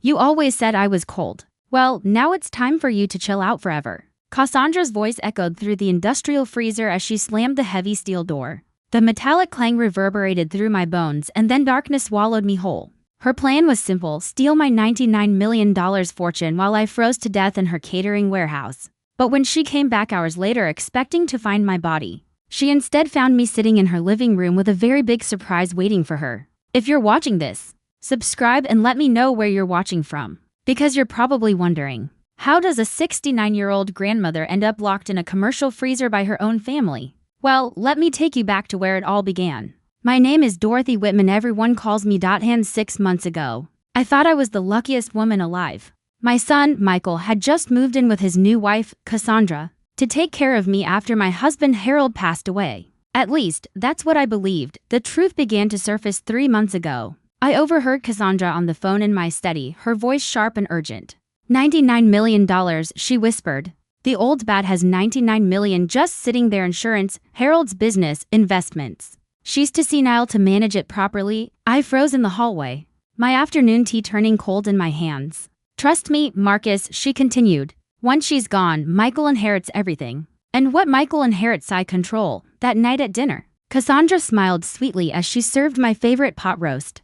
You always said I was cold. Well, now it's time for you to chill out forever. Cassandra's voice echoed through the industrial freezer as she slammed the heavy steel door. The metallic clang reverberated through my bones, and then darkness swallowed me whole. Her plan was simple: steal my $99 million fortune while I froze to death in her catering warehouse. But when she came back hours later expecting to find my body, she instead found me sitting in her living room with a very big surprise waiting for her. If you're watching this, subscribe and let me know where you're watching from. Because you're probably wondering, how does a 69-year-old grandmother end up locked in a commercial freezer by her own family? Well, let me take you back to where it all began. My name is Dorothy Whitman. Everyone calls me Hand. 6 months ago, I thought I was the luckiest woman alive. My son, Michael, had just moved in with his new wife, Cassandra, to take care of me after my husband Harold passed away. At least, that's what I believed. The truth began to surface 3 months ago. I overheard Cassandra on the phone in my study, her voice sharp and urgent. $99 million, she whispered. The old bat has $99 million just sitting there. Insurance, Harold's business, investments. She's too senile to manage it properly. I froze in the hallway, my afternoon tea turning cold in my hands. Trust me, Marcus, she continued. Once she's gone, Michael inherits everything. And what Michael inherits I control. That night at dinner, Cassandra smiled sweetly as she served my favorite pot roast.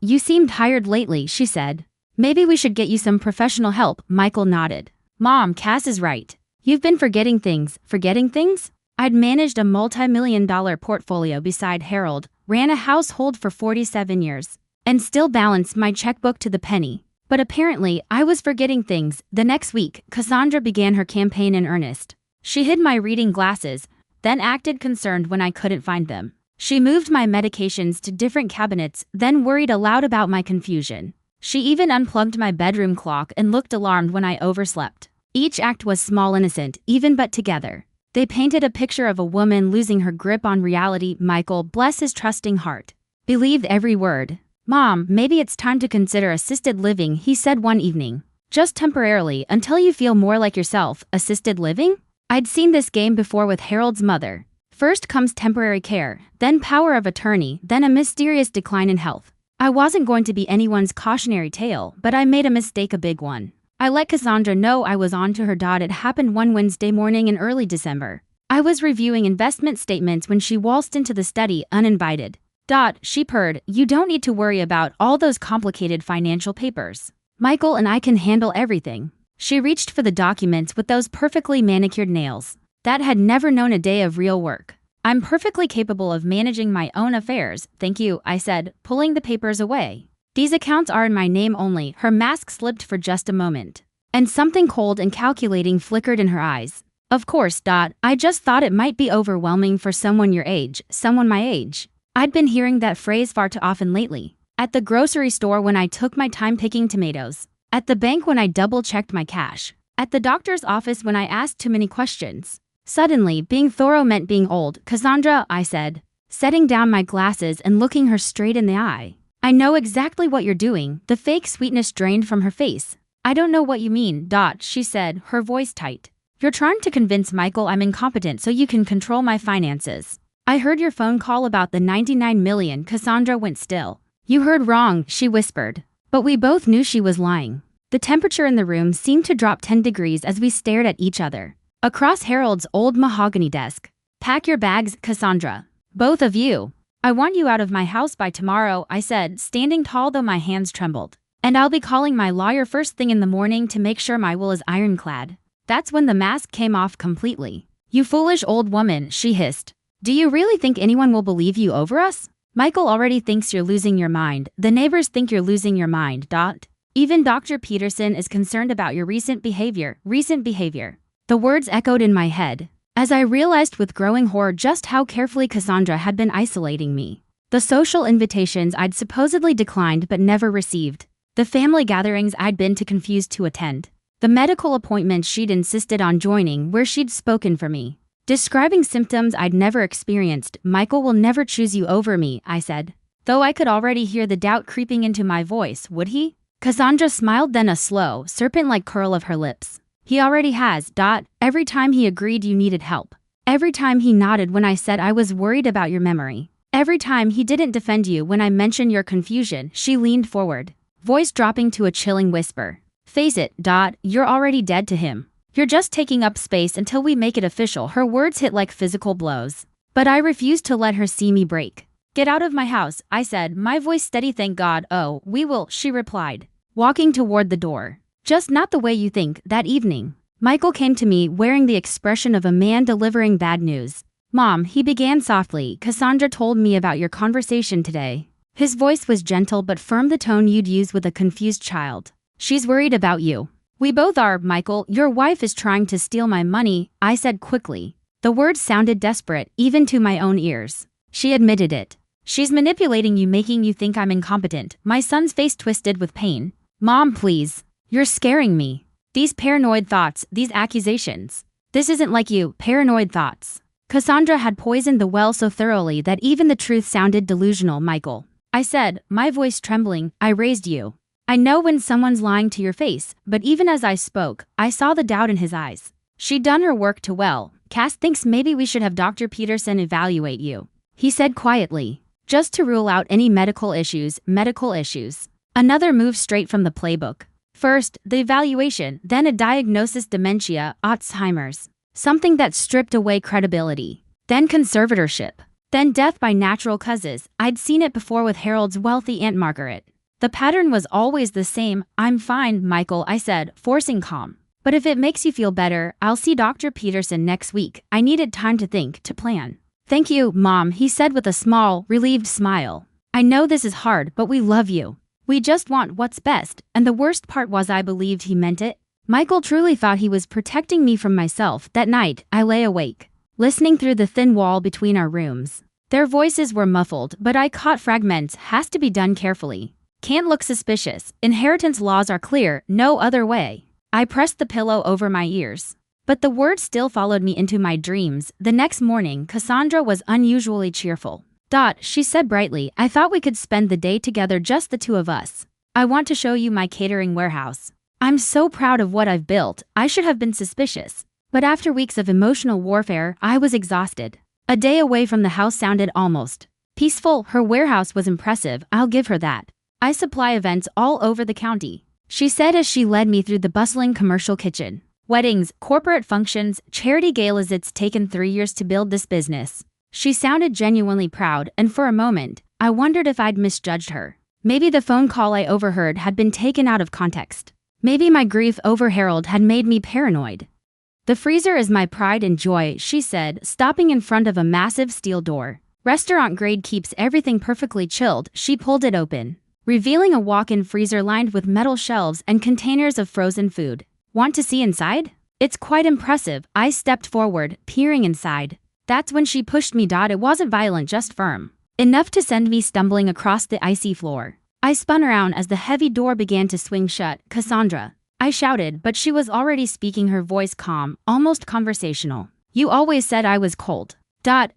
You seem tired lately, she said. Maybe we should get you some professional help. Michael nodded. Mom, Cass is right. You've been forgetting things. Forgetting things? I'd managed a multi-million-dollar portfolio beside Harold, ran a household for 47 years, and still balanced my checkbook to the penny. But apparently, I was forgetting things. The next week, Cassandra began her campaign in earnest. She hid my reading glasses, then acted concerned when I couldn't find them. She moved my medications to different cabinets, then worried aloud about my confusion. She even unplugged my bedroom clock and looked alarmed when I overslept. Each act was small, innocent, even, but together they painted a picture of a woman losing her grip on reality. Michael, bless his trusting heart, believed every word. Mom, maybe it's time to consider assisted living, he said one evening. Just temporarily, until you feel more like yourself. Assisted living? I'd seen this game before with Harold's mother. First comes temporary care, then power of attorney, then a mysterious decline in health. I wasn't going to be anyone's cautionary tale, but I made a mistake, a big one. I let Cassandra know I was on to her. It happened one Wednesday morning in early December. I was reviewing investment statements when she waltzed into the study uninvited. She purred, you don't need to worry about all those complicated financial papers. Michael and I can handle everything. She reached for the documents with those perfectly manicured nails that had never known a day of real work. I'm perfectly capable of managing my own affairs, thank you, I said, pulling the papers away. These accounts are in my name only. Her mask slipped for just a moment, and something cold and calculating flickered in her eyes. Of course, I just thought it might be overwhelming for someone your age, someone my age. I'd been hearing that phrase far too often lately. At the grocery store when I took my time picking tomatoes. At the bank when I double-checked my cash. At the doctor's office when I asked too many questions. Suddenly, being thorough meant being old. Cassandra, I said, setting down my glasses and looking her straight in the eye. I know exactly what you're doing. The fake sweetness drained from her face. I don't know what you mean, she said, her voice tight. You're trying to convince Michael I'm incompetent so you can control my finances. I heard your phone call about the $99 million. Cassandra went still. You heard wrong, she whispered. But we both knew she was lying. The temperature in the room seemed to drop 10 degrees as we stared at each other. Across Harold's old mahogany desk. Pack your bags, Cassandra. Both of you. I want you out of my house by tomorrow, I said, standing tall though my hands trembled. And I'll be calling my lawyer first thing in the morning to make sure my will is ironclad. That's when the mask came off completely. You foolish old woman, she hissed. Do you really think anyone will believe you over us? Michael already thinks you're losing your mind. The neighbors think you're losing your mind. Even Dr. Peterson is concerned about your recent behavior. The words echoed in my head, as I realized with growing horror just how carefully Cassandra had been isolating me. The social invitations I'd supposedly declined but never received. The family gatherings I'd been too confused to attend. The medical appointments she'd insisted on joining where she'd spoken for me. Describing symptoms I'd never experienced. Michael will never choose you over me, I said. Though I could already hear the doubt creeping into my voice, would he? Cassandra smiled, then a slow, serpent-like curl of her lips. He already has. Every time he agreed you needed help. Every time he nodded when I said I was worried about your memory. Every time he didn't defend you when I mentioned your confusion. She leaned forward, voice dropping to a chilling whisper. Face it, you're already dead to him. You're just taking up space until we make it official. Her words hit like physical blows. But I refused to let her see me break. Get out of my house, I said, my voice steady. Thank God. Oh, we will, she replied, walking toward the door. Just not the way you think. That evening, Michael came to me wearing the expression of a man delivering bad news. Mom, he began softly, Cassandra told me about your conversation today. His voice was gentle but firm, the tone you'd use with a confused child. She's worried about you. We both are, Michael. Your wife is trying to steal my money, I said quickly. The words sounded desperate, even to my own ears. She admitted it. She's manipulating you, making you think I'm incompetent. My son's face twisted with pain. Mom, please. You're scaring me. These paranoid thoughts, these accusations. This isn't like you, paranoid thoughts. Cassandra had poisoned the well so thoroughly that even the truth sounded delusional. Michael, I said, my voice trembling, I raised you. I know when someone's lying to your face, but even as I spoke, I saw the doubt in his eyes. She'd done her work too well. Cass thinks maybe we should have Dr. Peterson evaluate you, he said quietly, just to rule out any medical issues. Another move straight from the playbook. First, the evaluation, then a diagnosis: dementia, Alzheimer's. Something that stripped away credibility. Then conservatorship. Then death by natural causes. I'd seen it before with Harold's wealthy Aunt Margaret. The pattern was always the same. I'm fine, Michael, I said, forcing calm. But if it makes you feel better, I'll see Dr. Peterson next week. I needed time to think, to plan. Thank you, Mom, he said with a small, relieved smile. I know this is hard, but we love you. We just want what's best, and the worst part was I believed he meant it. Michael truly thought he was protecting me from myself. That night, I lay awake, listening through the thin wall between our rooms. Their voices were muffled, but I caught fragments. Has to be done carefully. Can't look suspicious. Inheritance laws are clear, no other way. I pressed the pillow over my ears. But the words still followed me into my dreams. The next morning, Cassandra was unusually cheerful. She said brightly, I thought we could spend the day together, just the two of us. I want to show you my catering warehouse. I'm so proud of what I've built. I should have been suspicious. But after weeks of emotional warfare, I was exhausted. A day away from the house sounded almost peaceful. Her warehouse was impressive, I'll give her that. I supply events all over the county, she said as she led me through the bustling commercial kitchen. Weddings, corporate functions, charity galas. It's taken 3 years to build this business. She sounded genuinely proud, and for a moment, I wondered if I'd misjudged her. Maybe the phone call I overheard had been taken out of context. Maybe my grief over Harold had made me paranoid. The freezer is my pride and joy, she said, stopping in front of a massive steel door. Restaurant grade, keeps everything perfectly chilled. She pulled it open, revealing a walk-in freezer lined with metal shelves and containers of frozen food. Want to see inside? It's quite impressive. I stepped forward, peering inside. That's when she pushed me. It wasn't violent, just firm. Enough to send me stumbling across the icy floor. I spun around as the heavy door began to swing shut. Cassandra, I shouted, but she was already speaking, her voice calm, almost conversational. You always said I was cold.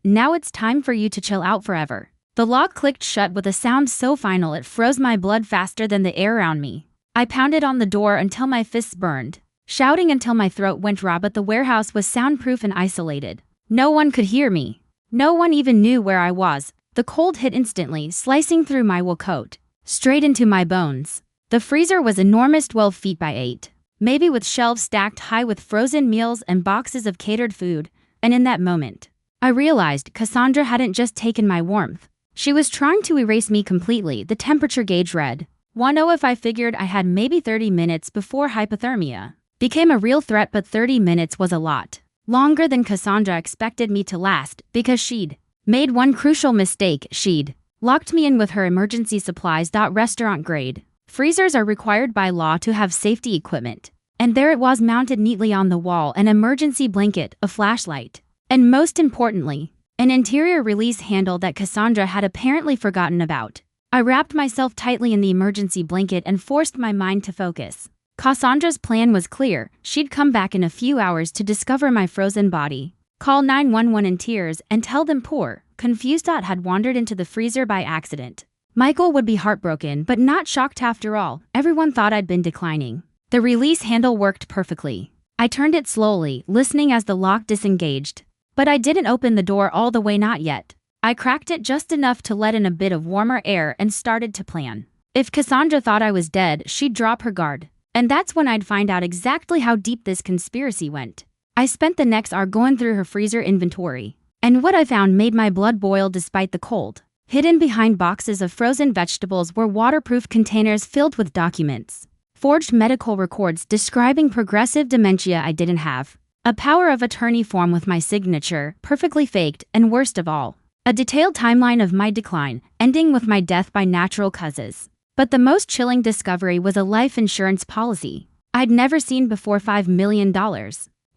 Now it's time for you to chill out forever. The lock clicked shut with a sound so final it froze my blood faster than the air around me. I pounded on the door until my fists burned, shouting until my throat went raw, but the warehouse was soundproof and isolated. No one could hear me. No one even knew where I was. The cold hit instantly, slicing through my wool coat, straight into my bones. The freezer was enormous, 12 feet by 8, maybe, with shelves stacked high with frozen meals and boxes of catered food. And in that moment, I realized Cassandra hadn't just taken my warmth. She was trying to erase me completely. The temperature gauge read 105. I figured I had maybe 30 minutes before hypothermia became a real threat, but 30 minutes was a lot longer than Cassandra expected me to last, because she'd made one crucial mistake. She'd locked me in with her emergency supplies. Restaurant grade freezers are required by law to have safety equipment. And there it was, mounted neatly on the wall: an emergency blanket, a flashlight, and most importantly, an interior release handle that Cassandra had apparently forgotten about. I wrapped myself tightly in the emergency blanket and forced my mind to focus. Cassandra's plan was clear. She'd come back in a few hours to discover my frozen body, call 911 in tears, and tell them poor, confused had wandered into the freezer by accident. Michael would be heartbroken, but not shocked. After all, everyone thought I'd been declining. The release handle worked perfectly. I turned it slowly, listening as the lock disengaged. But I didn't open the door all the way, not yet. I cracked it just enough to let in a bit of warmer air and started to plan. If Cassandra thought I was dead, she'd drop her guard. And that's when I'd find out exactly how deep this conspiracy went. I spent the next hour going through her freezer inventory. And what I found made my blood boil despite the cold. Hidden behind boxes of frozen vegetables were waterproof containers filled with documents. Forged medical records describing progressive dementia I didn't have. A power of attorney form with my signature, perfectly faked, and worst of all, a detailed timeline of my decline, ending with my death by natural causes. But the most chilling discovery was a life insurance policy I'd never seen before. $5 million.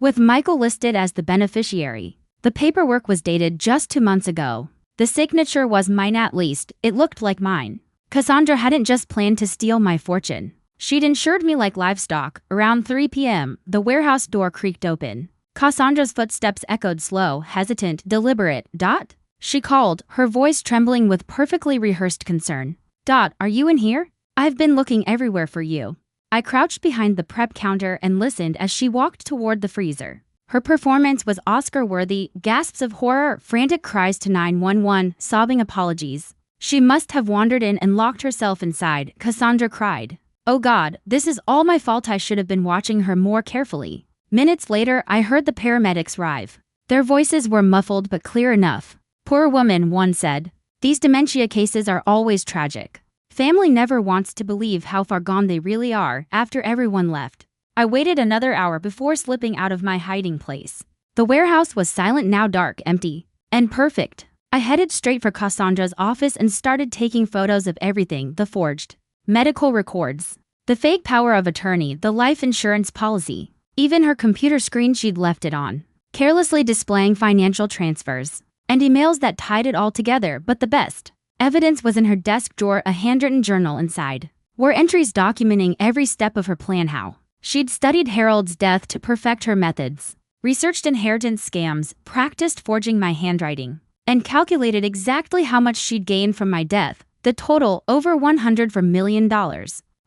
With Michael listed as the beneficiary. The paperwork was dated just 2 months ago. The signature was mine, at least, it looked like mine. Cassandra hadn't just planned to steal my fortune. She'd insured me like livestock. Around 3 p.m., the warehouse door creaked open. Cassandra's footsteps echoed slow, hesitant, deliberate. Dot? She called, her voice trembling with perfectly rehearsed concern. Dot, are you in here? I've been looking everywhere for you. I crouched behind the prep counter and listened as she walked toward the freezer. Her performance was Oscar-worthy, gasps of horror, frantic cries to 911, sobbing apologies. She must have wandered in and locked herself inside, Cassandra cried. Oh God, this is all my fault. I should have been watching her more carefully. Minutes later, I heard the paramedics arrive. Their voices were muffled but clear enough. Poor woman, one said. These dementia cases are always tragic. Family never wants to believe how far gone they really are after everyone left. I waited another hour before slipping out of my hiding place. The warehouse was silent now, dark, empty, and perfect. I headed straight for Cassandra's office and started taking photos of everything: the forged medical records, the fake power of attorney, the life insurance policy, even her computer screen she'd left it on, carelessly displaying financial transfers and emails that tied it all together. But the best evidence was in her desk drawer, a handwritten journal inside were entries documenting every step of her plan. How she'd studied Harold's death to perfect her methods, researched inheritance scams, practiced forging my handwriting, and calculated exactly how much she'd gain from my death. The total, over $104 million.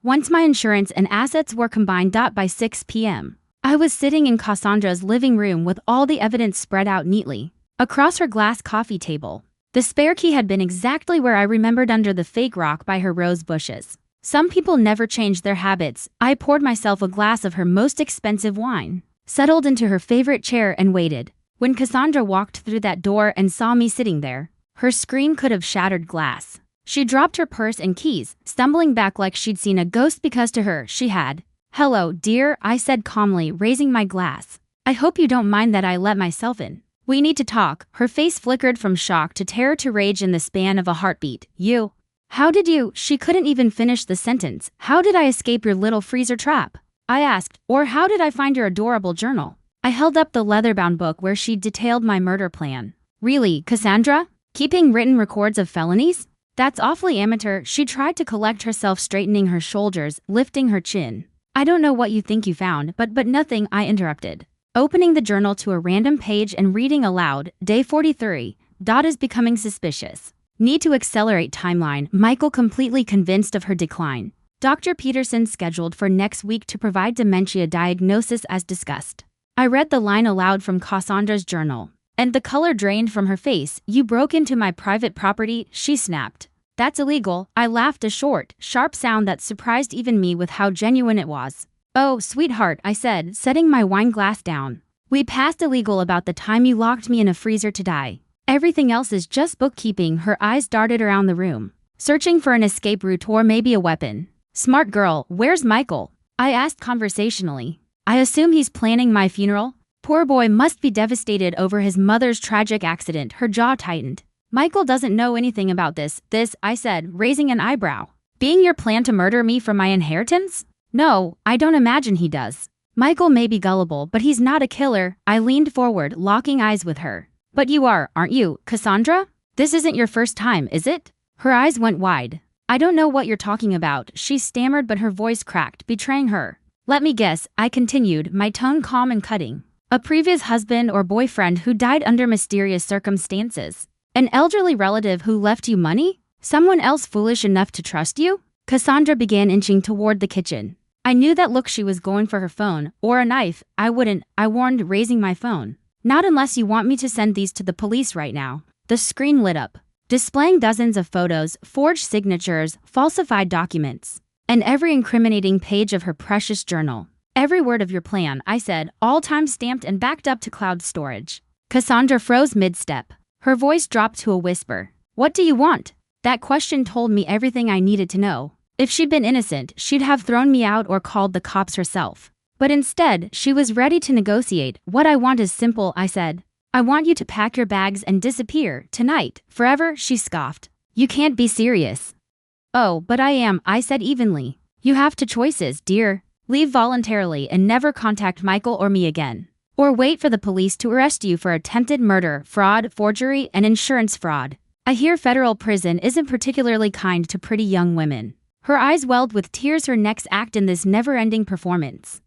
Once my insurance and assets were combined. By 6 p.m., I was sitting in Cassandra's living room with all the evidence spread out neatly across her glass coffee table. The spare key had been exactly where I remembered, under the fake rock by her rose bushes. Some people never change their habits. I poured myself a glass of her most expensive wine, settled into her favorite chair, and waited. When Cassandra walked through that door and saw me sitting there, her scream could have shattered glass. She dropped her purse and keys, stumbling back like she'd seen a ghost, because to her, she had. Hello, dear, I said calmly, raising my glass. I hope you don't mind that I let myself in. We need to talk. Her face flickered from shock to terror to rage in the span of a heartbeat. You? How did you? She couldn't even finish the sentence. How did I escape your little freezer trap? I asked. Or how did I find your adorable journal? I held up the leather-bound book where she'd detailed my murder plan. Really, Cassandra? Keeping written records of felonies? That's awfully amateur. She tried to collect herself, straightening her shoulders, lifting her chin. I don't know what you think you found, but nothing, I interrupted, opening the journal to a random page and reading aloud. Day 43. Dot is becoming suspicious. Need to accelerate timeline. Michael completely convinced of her decline. Dr. Peterson scheduled for next week to provide dementia diagnosis as discussed. I read the line aloud from Cassandra's journal, and the color drained from her face. You broke into my private property, she snapped. That's illegal. I laughed, a short, sharp sound that surprised even me with how genuine it was. Oh, sweetheart, I said, setting my wine glass down. We passed illegal about the time you locked me in a freezer to die. Everything else is just bookkeeping. Her eyes darted around the room, searching for an escape route or maybe a weapon. Smart girl, where's Michael? I asked conversationally. I assume he's planning my funeral? Poor boy must be devastated over his mother's tragic accident. Her jaw tightened. Michael doesn't know anything about this, I said, raising an eyebrow. Being your plan to murder me for my inheritance? No, I don't imagine he does. Michael may be gullible, but he's not a killer. I leaned forward, locking eyes with her. But you are, aren't you, Cassandra? This isn't your first time, is it? Her eyes went wide. I don't know what you're talking about, she stammered, but her voice cracked, betraying her. Let me guess, I continued, my tone calm and cutting. A previous husband or boyfriend who died under mysterious circumstances. An elderly relative who left you money? Someone else foolish enough to trust you? Cassandra began inching toward the kitchen. I knew that look. She was going for her phone, or a knife. I wouldn't, I warned, raising my phone. Not unless you want me to send these to the police right now. The screen lit up. displaying dozens of photos, forged signatures, falsified documents, and every incriminating page of her precious journal. Every word of your plan, I said, all time-stamped and backed up to cloud storage. Cassandra froze mid-step. Her voice dropped to a whisper. What do you want? That question told me everything I needed to know. If she'd been innocent, she'd have thrown me out or called the cops herself. But instead, she was ready to negotiate. What I want is simple, I said. I want you to pack your bags and disappear, tonight, forever, she scoffed. You can't be serious. Oh, but I am, I said evenly. You have two choices, dear. Leave voluntarily and never contact Michael or me again. Or wait for the police to arrest you for attempted murder, fraud, forgery, and insurance fraud. I hear federal prison isn't particularly kind to pretty young women. Her eyes welled with tears. Her next act in this never-ending performance.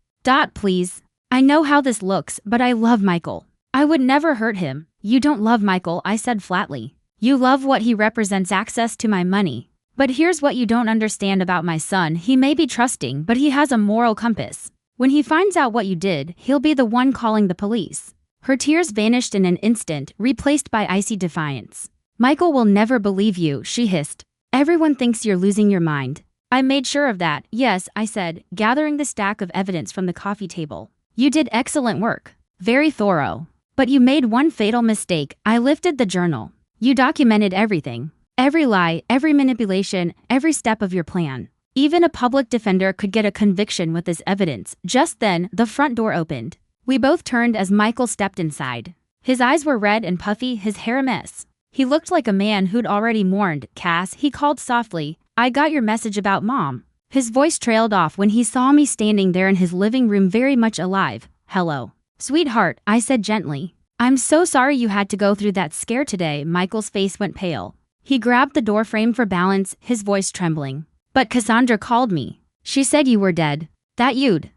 Please. I know how this looks, but I love Michael. I would never hurt him. You don't love Michael, I said flatly. You love what he represents, access to my money. But here's what you don't understand about my son. He may be trusting, but he has a moral compass. When he finds out what you did, he'll be the one calling the police. Her tears vanished in an instant, replaced by icy defiance. Michael will never believe you, she hissed. Everyone thinks you're losing your mind. I made sure of that. Yes, I said, gathering the stack of evidence from the coffee table. You did excellent work. Very thorough. But you made one fatal mistake. I lifted the journal. You documented everything. Every lie, every manipulation, every step of your plan. Even a public defender could get a conviction with this evidence. Just then, the front door opened. We both turned as Michael stepped inside. His eyes were red and puffy, his hair a mess. He looked like a man who'd already mourned. Cass, he called softly. I got your message about Mom. His voice trailed off when he saw me standing there in his living room, very much alive. Hello. Sweetheart, I said gently. I'm so sorry you had to go through that scare today. Michael's face went pale. He grabbed the doorframe for balance, his voice trembling. But Cassandra called me. She said you were dead. That you'd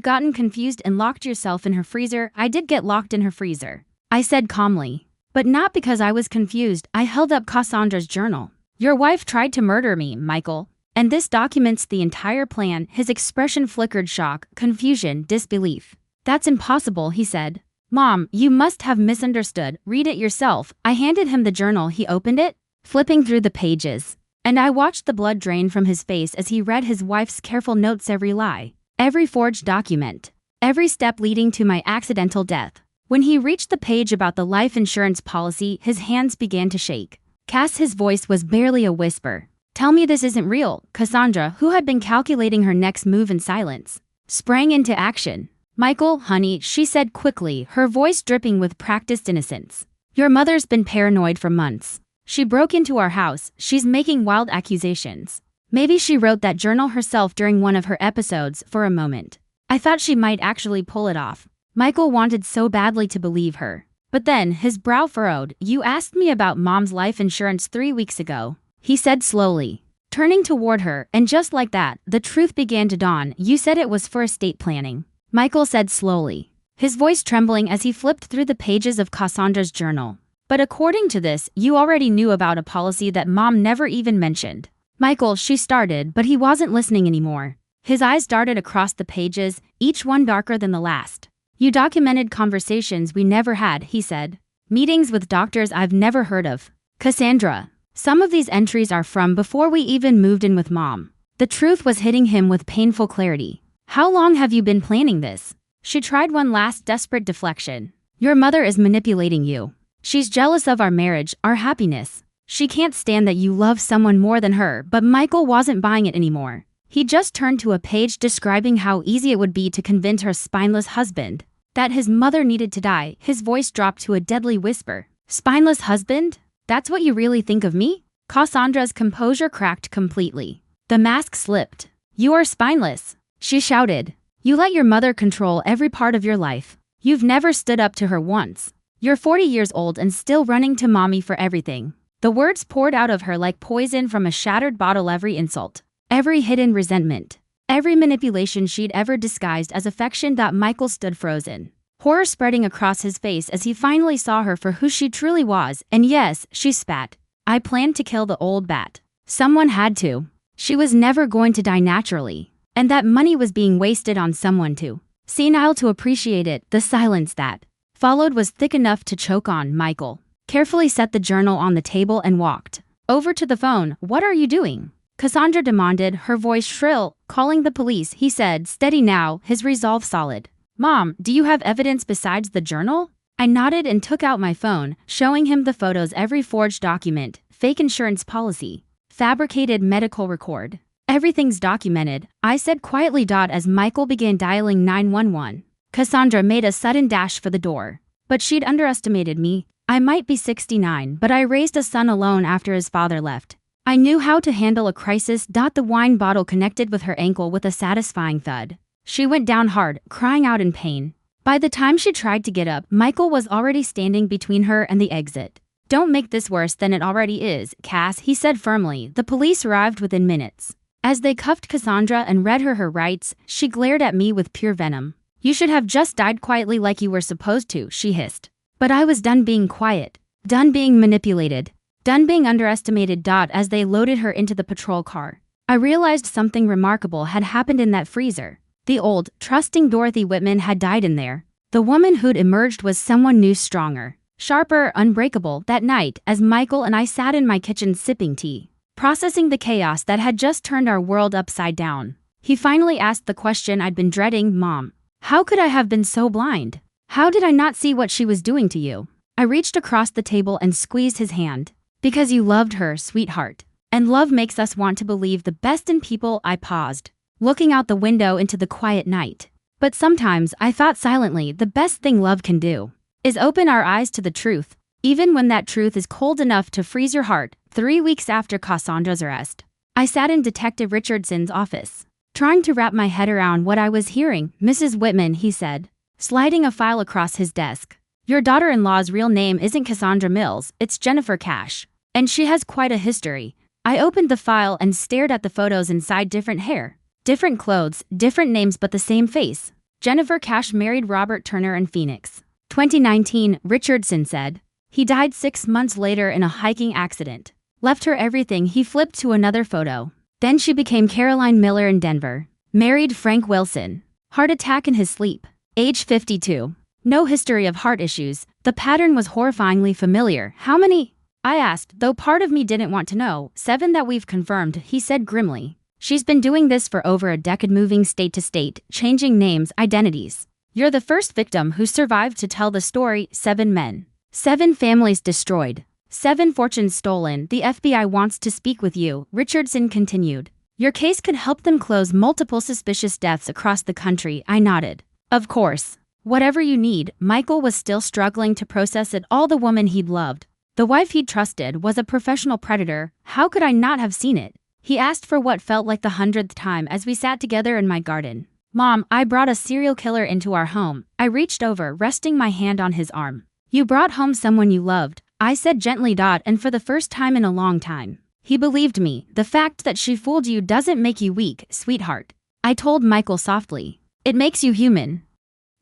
gotten confused and locked yourself in her freezer. I did get locked in her freezer, I said calmly. But not because I was confused. I held up Cassandra's journal. Your wife tried to murder me, Michael. And this documents the entire plan. His expression flickered shock, confusion, disbelief. That's impossible, he said. Mom, you must have misunderstood. Read it yourself. I handed him the journal. He opened it, flipping through the pages. And I watched the blood drain from his face as he read his wife's careful notes, every lie, every forged document, every step leading to my accidental death. When he reached the page about the life insurance policy, his hands began to shake. Cass, his voice was barely a whisper. Tell me this isn't real. Cassandra, who had been calculating her next move in silence, sprang into action. Michael, honey, she said quickly, her voice dripping with practiced innocence. Your mother's been paranoid for months. She broke into our house. She's making wild accusations. Maybe she wrote that journal herself during one of her episodes. For a moment, I thought she might actually pull it off. Michael wanted so badly to believe her. But then, his brow furrowed. You asked me about Mom's life insurance 3 weeks ago, he said slowly, turning toward her, and just like that, the truth began to dawn. You said it was for estate planning, Michael said slowly, his voice trembling as he flipped through the pages of Cassandra's journal. But according to this, you already knew about a policy that Mom never even mentioned. Michael, she started, but he wasn't listening anymore. His eyes darted across the pages, each one darker than the last. You documented conversations we never had, he said. Meetings with doctors I've never heard of. Cassandra, some of these entries are from before we even moved in with Mom. The truth was hitting him with painful clarity. How long have you been planning this? She tried one last desperate deflection. Your mother is manipulating you. She's jealous of our marriage, our happiness. She can't stand that you love someone more than her. But Michael wasn't buying it anymore. He just turned to a page describing how easy it would be to convince her spineless husband that his mother needed to die. His voice dropped to a deadly whisper. Spineless husband? That's what you really think of me? Cassandra's composure cracked completely. The mask slipped. You are spineless, she shouted. You let your mother control every part of your life. You've never stood up to her once. You're 40 years old and still running to Mommy for everything. The words poured out of her like poison from a shattered bottle. Every insult, every hidden resentment, every manipulation she'd ever disguised as affection. Michael stood frozen, horror spreading across his face as he finally saw her for who she truly was. And yes, she spat. I planned to kill the old bat. Someone had to. She was never going to die naturally. And that money was being wasted on someone too senile to appreciate it. The silence that followed was thick enough to choke on. Michael carefully set the journal on the table and walked over to the phone. "What are you doing?" Cassandra demanded, her voice shrill. "Calling the police," he said, steady now, his resolve solid. "Mom, do you have evidence besides the journal?" I nodded and took out my phone, showing him the photos, every forged document, fake insurance policy, fabricated medical record. "Everything's documented," I said quietly. As Michael began dialing 911, Cassandra made a sudden dash for the door. But she'd underestimated me. I might be 69, but I raised a son alone after his father left. I knew how to handle a crisis. The wine bottle connected with her ankle with a satisfying thud. She went down hard, crying out in pain. By the time she tried to get up, Michael was already standing between her and the exit. "Don't make this worse than it already is, Cass," he said firmly. The police arrived within minutes. As they cuffed Cassandra and read her rights, she glared at me with pure venom. "You should have just died quietly like you were supposed to," she hissed. But I was done being quiet, done being manipulated, done being underestimated. As they loaded her into the patrol car, I realized something remarkable had happened in that freezer. The old, trusting Dorothy Whitman had died in there. The woman who'd emerged was someone new, stronger, sharper, unbreakable. That night, as Michael and I sat in my kitchen sipping tea, processing the chaos that had just turned our world upside down, he finally asked the question I'd been dreading. "Mom, how could I have been so blind? How did I not see what she was doing to you?" I reached across the table and squeezed his hand. "Because you loved her, sweetheart. And love makes us want to believe the best in people." I paused, looking out the window into the quiet night. "But sometimes," I thought silently, "the best thing love can do is open our eyes to the truth, even when that truth is cold enough to freeze your heart." 3 weeks after Cassandra's arrest, I sat in Detective Richardson's office, trying to wrap my head around what I was hearing. "Mrs. Whitman," he said, sliding a file across his desk, "your daughter-in-law's real name isn't Cassandra Mills, it's Jennifer Cash. And she has quite a history." I opened the file and stared at the photos inside. Different hair, different clothes, different names, but the same face. Jennifer Cash married Robert Turner in Phoenix. 2019, Richardson said. He died 6 months later in a hiking accident. Left her everything. He flipped to another photo. Then she became Caroline Miller in Denver. Married Frank Wilson. Heart attack in his sleep. Age 52. No history of heart issues. The pattern was horrifyingly familiar. "How many?" I asked, though part of me didn't want to know. "7 that we've confirmed," he said grimly. "She's been doing this for over a decade, moving state to state, changing names, identities. You're the first victim who survived to tell the story. 7 men. 7 families destroyed. 7 fortunes stolen. The FBI wants to speak with you," Richardson continued. "Your case could help them close multiple suspicious deaths across the country." I nodded. "Of course. Whatever you need." Michael was still struggling to process it all. The woman he'd loved, the wife he'd trusted, was a professional predator. How could I not have seen it? He asked for what felt like the 100th time as we sat together in my garden. "Mom, I brought a serial killer into our home." I reached over, resting my hand on his arm. "You brought home someone you loved," I said gently. And for the first time in a long time, he believed me. "The fact that she fooled you doesn't make you weak, sweetheart," I told Michael softly. "It makes you human."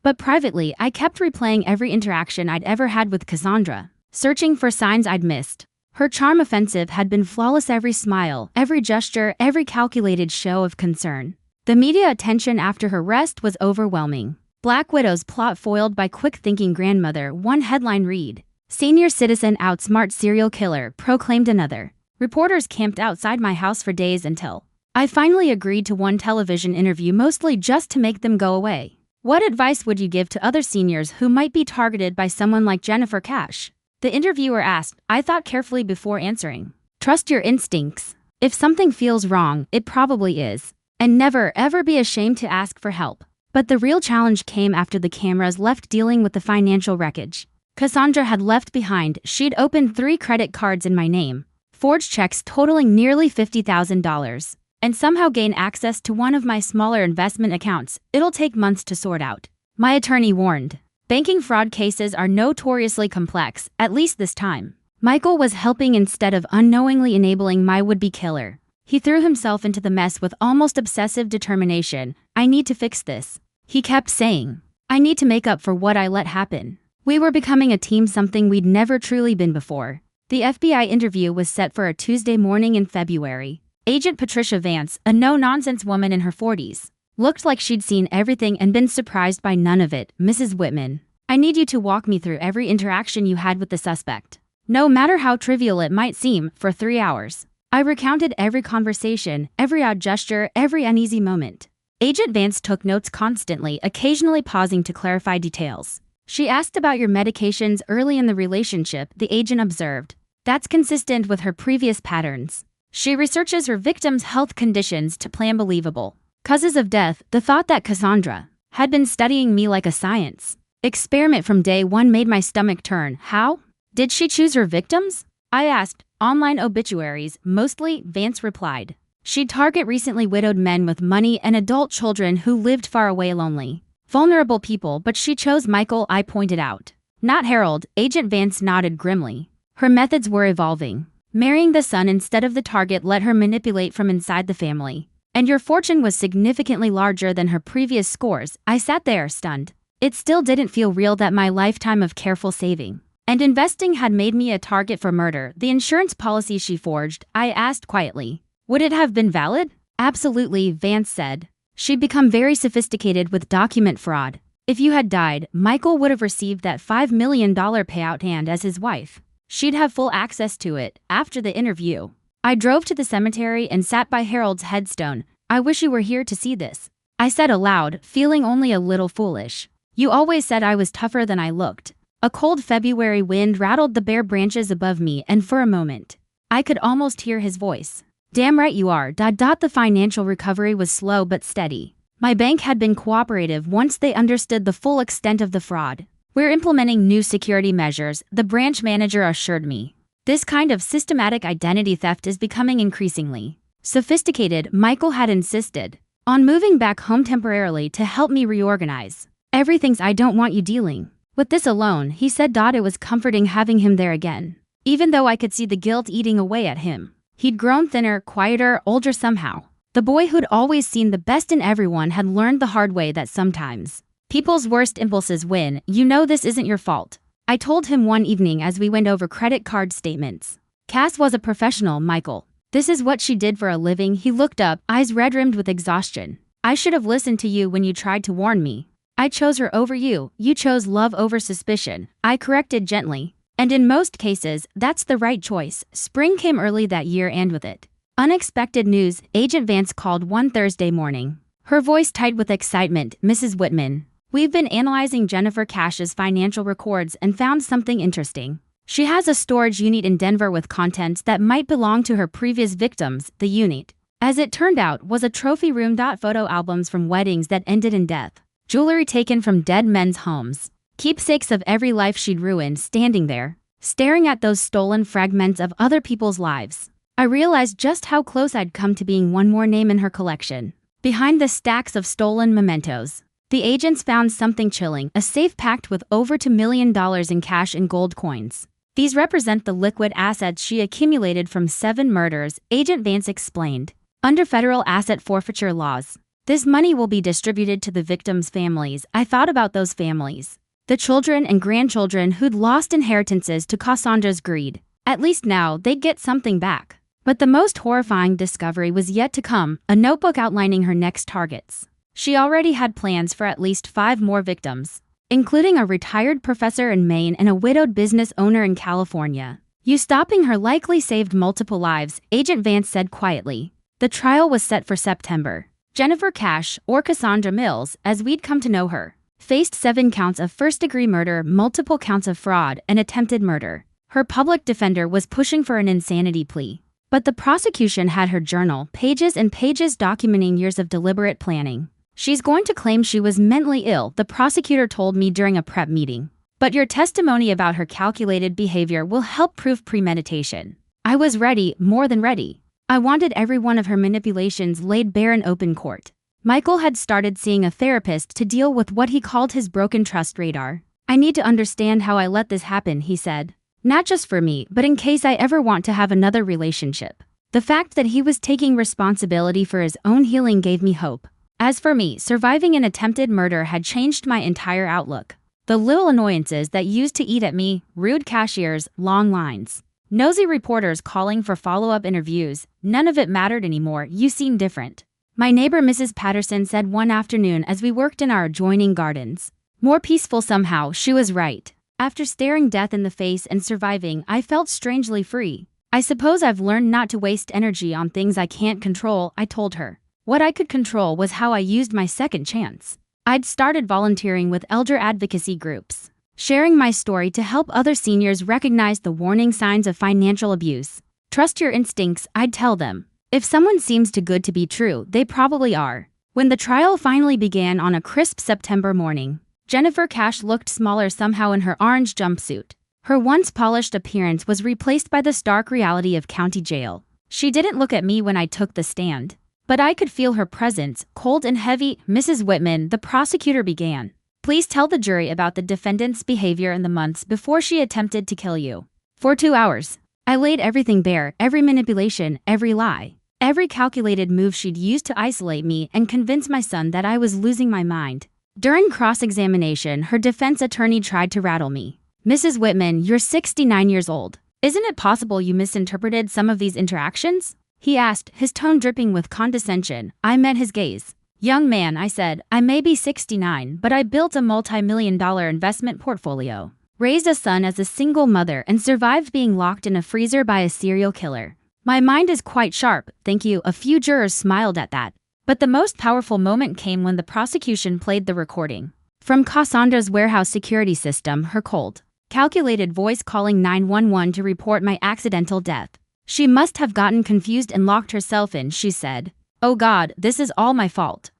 But privately, I kept replaying every interaction I'd ever had with Cassandra, searching for signs I'd missed. Her charm offensive had been flawless. Every smile, every gesture, every calculated show of concern. The media attention after her arrest was overwhelming. "Black Widow's plot foiled by quick-thinking grandmother," one headline read. "Senior citizen outsmart serial killer," proclaimed another. Reporters camped outside my house for days until I finally agreed to one television interview, mostly just to make them go away. "What advice would you give to other seniors who might be targeted by someone like Jennifer Cash?" the interviewer asked. I thought carefully before answering. "Trust your instincts. If something feels wrong, it probably is. And never, ever be ashamed to ask for help." But the real challenge came after the cameras left, dealing with the financial wreckage Cassandra had left behind. She'd opened 3 credit cards in my name, forged checks totaling nearly $50,000, and somehow gained access to one of my smaller investment accounts. "It'll take months to sort out," my attorney warned. "Banking fraud cases are notoriously complex, at least this time." Michael was helping instead of unknowingly enabling my would-be killer. He threw himself into the mess with almost obsessive determination. "I need to fix this," he kept saying. "I need to make up for what I let happen." We were becoming a team, something we'd never truly been before. The FBI interview was set for a Tuesday morning in February. Agent Patricia Vance, a no-nonsense woman in her 40s, looked like she'd seen everything and been surprised by none of it. "Mrs. Whitman, I need you to walk me through every interaction you had with the suspect." no matter how trivial it might seem, for 3 hours. I recounted every conversation, every odd gesture, every uneasy moment. Agent Vance took notes constantly, occasionally pausing to clarify details. She asked about your medications early in the relationship, the agent observed. That's consistent with her previous patterns. She researches her victims' health conditions to plan believable causes of death. The thought that Cassandra had been studying me like a science experiment from day one made my stomach turn. How did she choose her victims? I asked. Online obituaries, mostly, Vance replied. She'd target recently widowed men with money and adult children who lived far away lonely, vulnerable people, but she chose Michael, I pointed out. Not Harold, Agent Vance nodded grimly. Her methods were evolving. Marrying the son instead of the target let her manipulate from inside the family. And your fortune was significantly larger than her previous scores. I sat there, stunned. It still didn't feel real that my lifetime of careful saving and investing had made me a target for murder. The insurance policy she forged, I asked quietly. Would it have been valid? Absolutely, Vance said. She'd become very sophisticated with document fraud. If you had died, Michael would have received that $5 million payout and as his wife, she'd have full access to it. After the interview, I drove to the cemetery and sat by Harold's headstone. I wish you were here to see this, I said aloud, feeling only a little foolish. You always said I was tougher than I looked. A cold February wind rattled the bare branches above me, and for a moment, I could almost hear his voice. Damn right you are. The financial recovery was slow but steady. My bank had been cooperative once they understood the full extent of the fraud. We're implementing new security measures, the branch manager assured me. This kind of systematic identity theft is becoming increasingly sophisticated. Michael had insisted on moving back home temporarily to help me reorganize. Everything's I don't want you dealing with this alone, he said. It was comforting having him there again, even though I could see the guilt eating away at him. He'd grown thinner, quieter, older somehow. The boy who'd always seen the best in everyone had learned the hard way that sometimes people's worst impulses win. You know this isn't your fault, I told him one evening as we went over credit card statements. Cass was a professional, Michael. This is what she did for a living. He looked up, eyes red-rimmed with exhaustion. I should have listened to you when you tried to warn me. I chose her over you. You chose love over suspicion, I corrected gently. And in most cases, that's the right choice. Spring came early that year and with it, unexpected news. Agent Vance called one Thursday morning, her voice tight with excitement. Mrs. Whitman, we've been analyzing Jennifer Cash's financial records and found something interesting. She has a storage unit in Denver with contents that might belong to her previous victims. The unit, as it turned out, was a trophy room. Photo albums from weddings that ended in death, jewelry taken from dead men's homes, keepsakes of every life she'd ruined, standing there, staring at those stolen fragments of other people's lives. I realized just how close I'd come to being one more name in her collection. Behind the stacks of stolen mementos, the agents found something chilling, a safe packed with over $2 million in cash and gold coins. These represent the liquid assets she accumulated from 7 murders, Agent Vance explained. Under federal asset forfeiture laws, this money will be distributed to the victims' families. I thought about those families, the children and grandchildren who'd lost inheritances to Cassandra's greed. At least now they'd get something back. But the most horrifying discovery was yet to come, a notebook outlining her next targets. She already had plans for at least 5 more victims, including a retired professor in Maine and a widowed business owner in California. You stopping her likely saved multiple lives, Agent Vance said quietly. The trial was set for September. Jennifer Cash, or Cassandra Mills, as we'd come to know her, faced 7 counts of first-degree murder, multiple counts of fraud, and attempted murder. Her public defender was pushing for an insanity plea. But the prosecution had her journal, pages and pages documenting years of deliberate planning. She's going to claim she was mentally ill, the prosecutor told me during a prep meeting. But your testimony about her calculated behavior will help prove premeditation. I was ready, more than ready. I wanted every one of her manipulations laid bare in open court. Michael had started seeing a therapist to deal with what he called his broken trust radar. I need to understand how I let this happen, he said. Not just for me, but in case I ever want to have another relationship. The fact that he was taking responsibility for his own healing gave me hope. As for me, surviving an attempted murder had changed my entire outlook. The little annoyances that used to eat at me, rude cashiers, long lines, nosy reporters calling for follow-up interviews, none of it mattered anymore. You seem different, my neighbor Mrs. Patterson said one afternoon as we worked in our adjoining gardens. More peaceful somehow. She was right. After staring death in the face and surviving, I felt strangely free. I suppose I've learned not to waste energy on things I can't control, I told her. What I could control was how I used my second chance. I'd started volunteering with elder advocacy groups, sharing my story to help other seniors recognize the warning signs of financial abuse. Trust your instincts, I'd tell them. If someone seems too good to be true, they probably are. When the trial finally began on a crisp September morning, Jennifer Cash looked smaller somehow in her orange jumpsuit. Her once polished appearance was replaced by the stark reality of county jail. She didn't look at me when I took the stand, but I could feel her presence, cold and heavy. Mrs. Whitman, the prosecutor began. Please tell the jury about the defendant's behavior in the months before she attempted to kill you. For 2 hours, I laid everything bare, every manipulation, every lie, every calculated move she'd used to isolate me and convince my son that I was losing my mind. During cross-examination, her defense attorney tried to rattle me. Mrs. Whitman, you're 69 years old. Isn't it possible you misinterpreted some of these interactions? He asked, his tone dripping with condescension. I met his gaze. Young man, I said, I may be 69, but I built a multi-million-dollar investment portfolio, raised a son as a single mother, and survived being locked in a freezer by a serial killer. My mind is quite sharp, thank you. A few jurors smiled at that. But the most powerful moment came when the prosecution played the recording. From Cassandra's warehouse security system, her cold, calculated voice calling 911 to report my accidental death. She must have gotten confused and locked herself in, she said. Oh God, this is all my fault.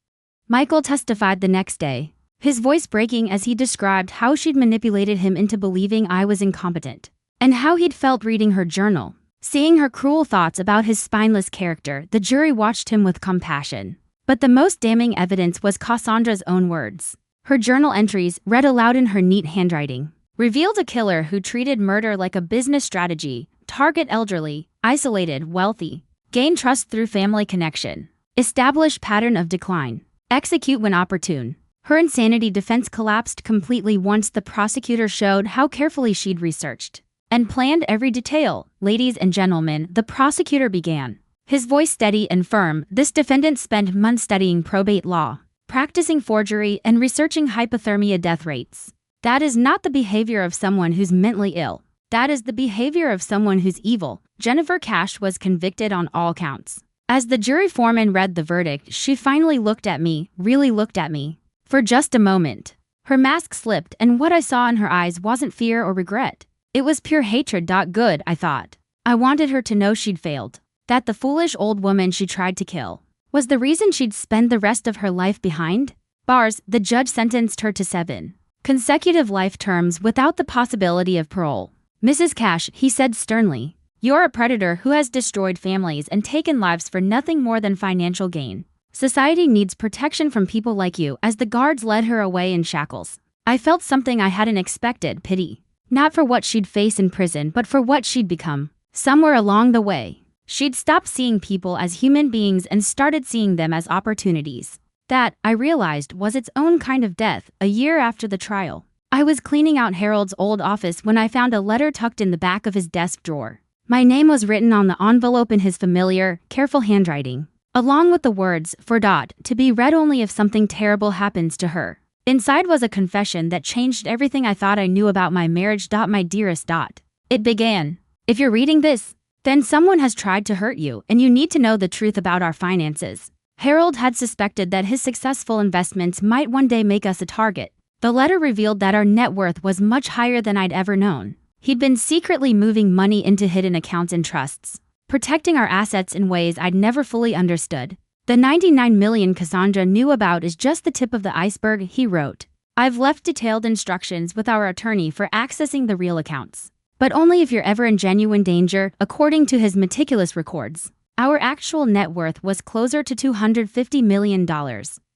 Michael testified the next day, his voice breaking as he described how she'd manipulated him into believing I was incompetent, and how he'd felt reading her journal. Seeing her cruel thoughts about his spineless character, the jury watched him with compassion. But the most damning evidence was Cassandra's own words. Her journal entries, read aloud in her neat handwriting, revealed a killer who treated murder like a business strategy, target elderly, isolated, wealthy, gain trust through family connection, establish pattern of decline, execute when opportune. Her insanity defense collapsed completely once the prosecutor showed how carefully she'd researched and planned every detail. Ladies and gentlemen, the prosecutor began, his voice steady and firm. This defendant spent months studying probate law, practicing forgery, and researching hypothermia death rates. That is not the behavior of someone who's mentally ill. That is the behavior of someone who's evil. Jennifer Cash was convicted on all counts. As the jury foreman read the verdict, she finally looked at me, really looked at me. For just a moment, her mask slipped, and what I saw in her eyes wasn't fear or regret. It was pure hatred. Good, I thought. I wanted her to know she'd failed, that the foolish old woman she tried to kill was the reason she'd spend the rest of her life behind bars. The judge sentenced her to 7 consecutive life terms without the possibility of parole. Mrs. Cash, he said sternly, you're a predator who has destroyed families and taken lives for nothing more than financial gain. Society needs protection from people like you. As the guards led her away in shackles, I felt something I hadn't expected, pity. Not for what she'd face in prison, but for what she'd become. Somewhere along the way, she'd stopped seeing people as human beings and started seeing them as opportunities. That, I realized, was its own kind of death. A year after the trial, I was cleaning out Harold's old office when I found a letter tucked in the back of his desk drawer. My name was written on the envelope in his familiar, careful handwriting, along with the words, for Dot, to be read only if something terrible happens to her. Inside was a confession that changed everything I thought I knew about my marriage. My dearest Dot. It began. If you're reading this, then someone has tried to hurt you, and you need to know the truth about our finances. Harold had suspected that his successful investments might one day make us a target. The letter revealed that our net worth was much higher than I'd ever known. He'd been secretly moving money into hidden accounts and trusts, protecting our assets in ways I'd never fully understood. The $99 million Cassandra knew about is just the tip of the iceberg, he wrote. I've left detailed instructions with our attorney for accessing the real accounts, but only if you're ever in genuine danger. According to his meticulous records, our actual net worth was closer to $250 million.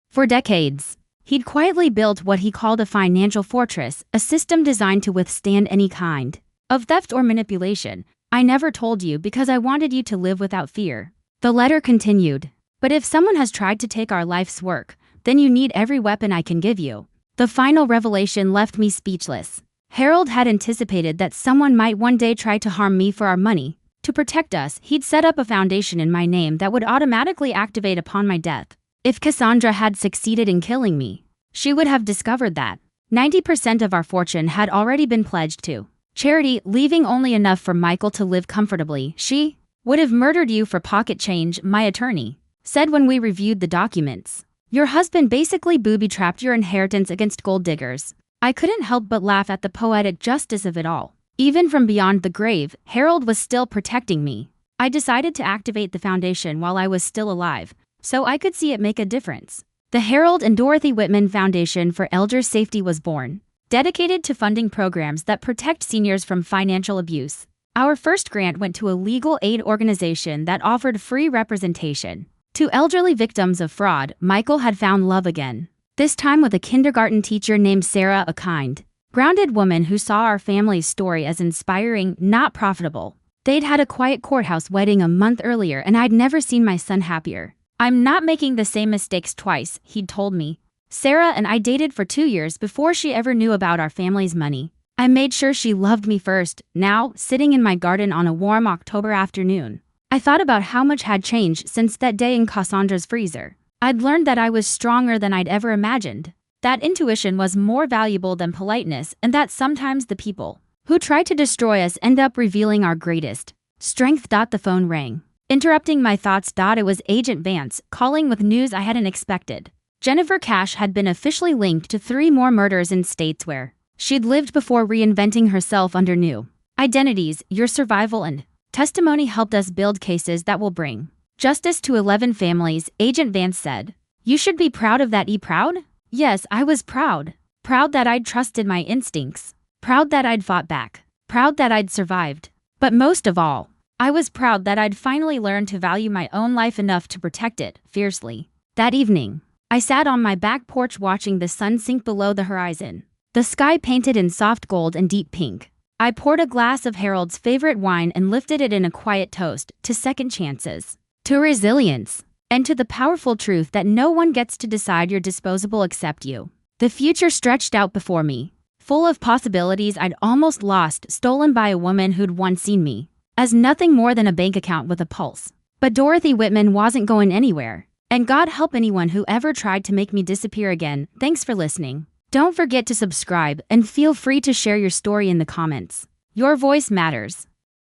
For decades, he'd quietly built what he called a financial fortress, a system designed to withstand any kind of theft or manipulation. I never told you because I wanted you to live without fear. The letter continued. But if someone has tried to take our life's work, then you need every weapon I can give you. The final revelation left me speechless. Harold had anticipated that someone might one day try to harm me for our money. To protect us, he'd set up a foundation in my name that would automatically activate upon my death. If Cassandra had succeeded in killing me, she would have discovered that 90% of our fortune had already been pledged to charity, leaving only enough for Michael to live comfortably. She would have murdered you for pocket change, my attorney said when we reviewed the documents. Your husband basically booby-trapped your inheritance against gold diggers. I couldn't help but laugh at the poetic justice of it all. Even from beyond the grave, Harold was still protecting me. I decided to activate the foundation while I was still alive, so I could see it make a difference. The Harold and Dorothy Whitman Foundation for Elder Safety was born, dedicated to funding programs that protect seniors from financial abuse. Our first grant went to a legal aid organization that offered free representation to elderly victims of fraud. Michael had found love again, this time with a kindergarten teacher named Sarah, a kind, grounded woman who saw our family's story as inspiring, not profitable. They'd had a quiet courthouse wedding a month earlier, and I'd never seen my son happier. I'm not making the same mistakes twice, he'd told me. Sarah and I dated for 2 years before she ever knew about our family's money. I made sure she loved me first. Now, sitting in my garden on a warm October afternoon, I thought about how much had changed since that day in Cassandra's freezer. I'd learned that I was stronger than I'd ever imagined, that intuition was more valuable than politeness, and that sometimes the people who try to destroy us end up revealing our greatest strength. The phone rang, interrupting my thoughts. It was Agent Vance, calling with news I hadn't expected. Jennifer Cash had been officially linked to 3 more murders in states where she'd lived before reinventing herself under new identities. Your survival and testimony helped us build cases that will bring justice to 11 families, Agent Vance said. You should be proud of that. Proud? Yes, I was proud. Proud that I'd trusted my instincts. Proud that I'd fought back. Proud that I'd survived. But most of all, I was proud that I'd finally learned to value my own life enough to protect it fiercely. That evening, I sat on my back porch watching the sun sink below the horizon, the sky painted in soft gold and deep pink. I poured a glass of Harold's favorite wine and lifted it in a quiet toast to second chances, to resilience, and to the powerful truth that no one gets to decide your disposable except you. The future stretched out before me, full of possibilities I'd almost lost, stolen by a woman who'd once seen me as nothing more than a bank account with a pulse. But Dorothy Whitman wasn't going anywhere. And God help anyone who ever tried to make me disappear again. Thanks for listening. Don't forget to subscribe and feel free to share your story in the comments. Your voice matters.